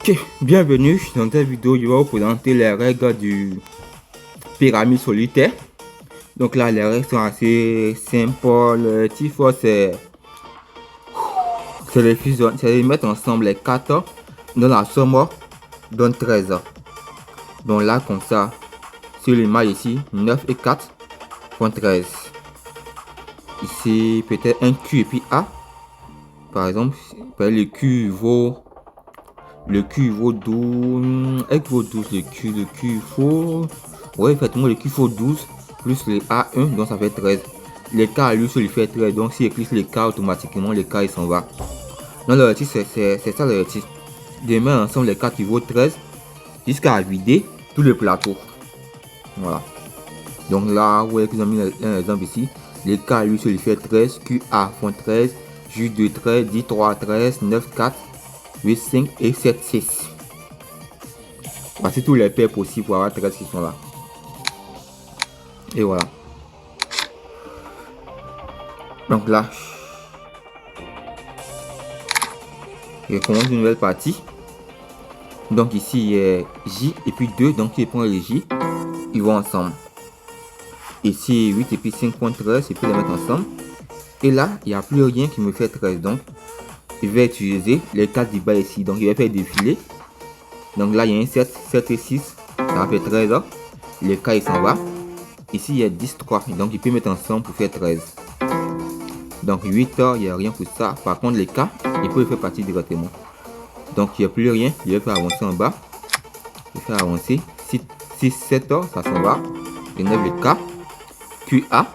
Ok, bienvenue dans cette vidéo. Je vais vous présenter les règles du pyramide solitaire. Donc là, les règles sont assez simples. Le tifo, c'est les fusions, c'est de mettre ensemble les 4 dans la somme donne 13. Donc là, comme ça, sur l'image ici, 9 et 4 font 13. Ici, peut-être un Q et puis A. Par exemple, le Q vaut 12. X vaut 12. Le Q vaut. Ouais, effectivement, le Q vaut 12 plus le A1, donc ça fait 13. Le K, lui, il fait 13. Donc, s'il écrit le K automatiquement, le K il s'en va. Donc, le titre, c'est ça le titre. De mettre ensemble les 4 qui vaut 13 jusqu'à vider tout le plateau. Voilà. Donc, là, vous voyez qu'ils ont mis un exemple ici. Le K, lui, il fait 13. QA font 13. J2 13. 10 3 13. 9 4. 8, 5 et 7, 6. Voici tous les paires possibles pour avoir 13 qui sont là. Et voilà. Donc là, je commence une nouvelle partie. Donc ici, il y a J et puis 2. Donc je prends les J. Ils vont ensemble. Ici, 8 et puis 5.13. Je peux les mettre ensemble. Et là, il n'y a plus rien qui me fait 13. Donc, je vais utiliser les 4 du bas ici. Donc, je vais faire défiler. Donc là, il y a un 7, 7 et 6. Ça fait 13. Le K, il s'en va. Ici, il y a 10, 3. Donc, il peut mettre ensemble pour faire 13. Donc, 8, il n'y a rien pour ça. Par contre, les K, il peut le faire partir directement. Donc, il n'y a plus rien. Je vais faire avancer en bas. Je vais faire avancer. 6, 7, ça s'en va. Et 9, le K. QA.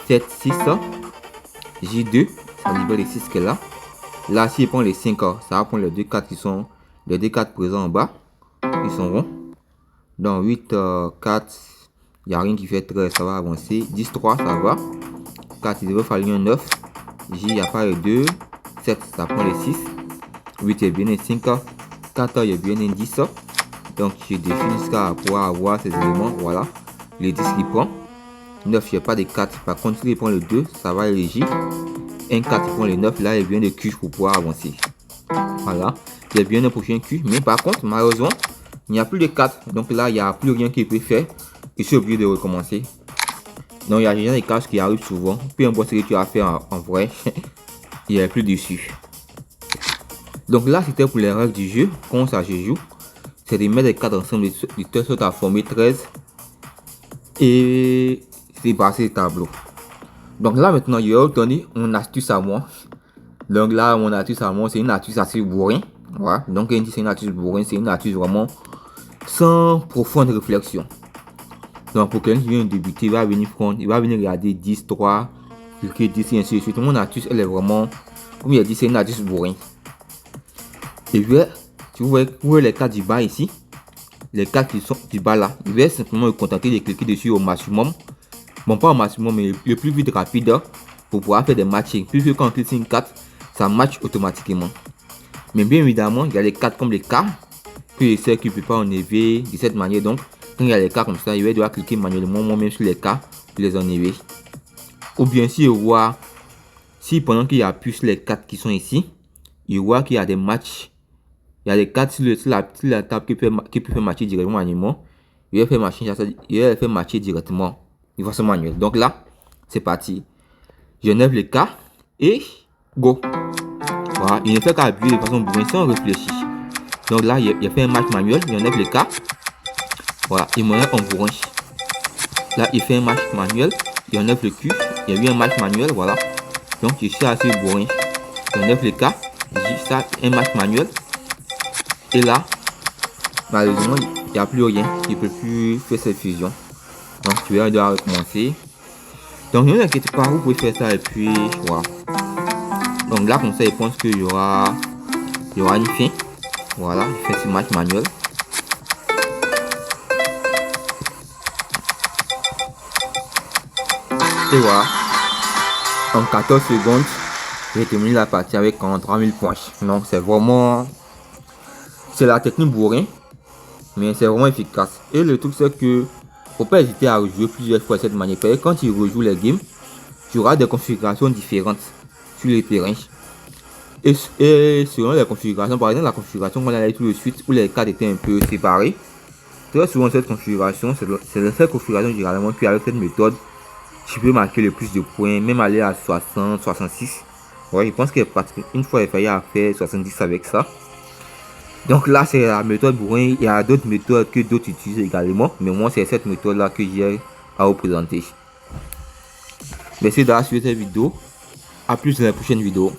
7, 6. J2. Ça libère les 6 qu'elle a. Là, si je prends les 5, ça va prendre les 2 4 qui sont les 2 4 présents en bas. Ils sont ronds. Donc 8, 4, il n'y a rien qui fait 13, ça va avancer. 10, 3, ça va. 4, il devrait falloir un 9. J, il n'y a pas les 2. 7, ça prend les 6. 8, il y a bien un 5. 4, il y a bien un 10. Donc je définis jusqu'à pouvoir avoir ces éléments. Voilà. Les 10 qui prend. 9, il n'y a pas de 4. Par contre, si il prend le 2, ça va les J. 1, 4, il prend les 9. Là, il y a bien des Q pour pouvoir avancer. Voilà. Il y a bien un prochain Q. Mais par contre, malheureusement, il n'y a plus de 4. Donc là, il n'y a plus rien qui peut faire. Je suis obligé de recommencer. Donc il y a déjà des cases qui arrivent souvent. Peu importe ce que tu as fait en vrai, il n'y a plus dessus. Donc là, c'était pour les règles du jeu. Comment ça se joue? C'est de mettre les 4 ensemble de telle sorte à former 13. Et c'est passer le tableau. Donc là, maintenant, je vais vous donner mon astuce à moi. Donc là, mon astuce à moi, c'est une astuce assez bourrin. Voilà. Donc, quand c'est une astuce bourrin, c'est une astuce vraiment sans profonde réflexion. Donc, pour quelqu'un qui vient de débuter, il va venir prendre, il va venir regarder 10, 3, cliquer 10 et ainsi de suite. Mon astuce, elle est vraiment, comme il a dit, c'est une astuce bourrin. Et puis, tu vois les 4 du bas ici, les 4 qui sont du bas là, il va simplement me contenter de cliquer dessus au maximum. Bon, pas au maximum, mais le plus vite rapide pour pouvoir faire des matchings. Puisque quand on clique sur une 4, ça match automatiquement. Mais bien évidemment, il y a les 4 comme les K que je sais qu'il ne peut pas enlever de cette manière. Donc, quand il y a les K comme ça, je vais devoir cliquer manuellement moi-même sur les K pour les enlever. Ou bien si je vois, si pendant qu'il y a plus les 4 qui sont ici, je vois qu'il y a des matchs. Il y a les 4 sur la table qui peut faire matcher directement manuellement. Je vais faire matcher directement de façon manuelle. Donc là, c'est parti. J'enlève les K et go. Voilà, il ne fait qu'appuyer de façon bourrine sans réfléchir. Donc là, il a fait un match manuel, il enlève les K. Voilà, il m'enlève en bourrin. Là, il fait un match manuel, il enlève le Q. Il y a eu un match manuel, voilà. Donc, je suis assez bourrin. Il enlève les K. J'ai ça, un match manuel. Et là, malheureusement, il n'y a plus rien. Il ne peut plus faire cette fusion. Donc, tu vas devoir recommencer. Donc, ne vous inquiétez pas, vous pouvez faire ça et puis voilà. Donc là, comme ça, je pense qu'il y aura une fin. Voilà, je fais ce match manuel. Et voilà. En 14 secondes, j'ai terminé la partie avec 43 000 points. Donc c'est vraiment... C'est la technique bourrin. Mais c'est vraiment efficace. Et le truc c'est que faut pas hésiter à rejouer plusieurs fois cette manière. Parce que quand tu rejoues les games, tu auras des configurations différentes sur les terrains. Et selon les configurations, par exemple la configuration qu'on a allé tout de suite où les cartes étaient un peu séparées, très souvent cette configuration, c'est cette configuration généralement qu'avec cette méthode, tu peux marquer le plus de points, même aller à 60, 66. Ouais, je pense que une fois il fallait faire 70 avec ça. Donc là c'est la méthode bourrin, il y a d'autres méthodes que d'autres utilisent également, mais moi c'est cette méthode là que j'ai à vous présenter. Merci d'avoir suivi cette vidéo, à plus dans la prochaine vidéo.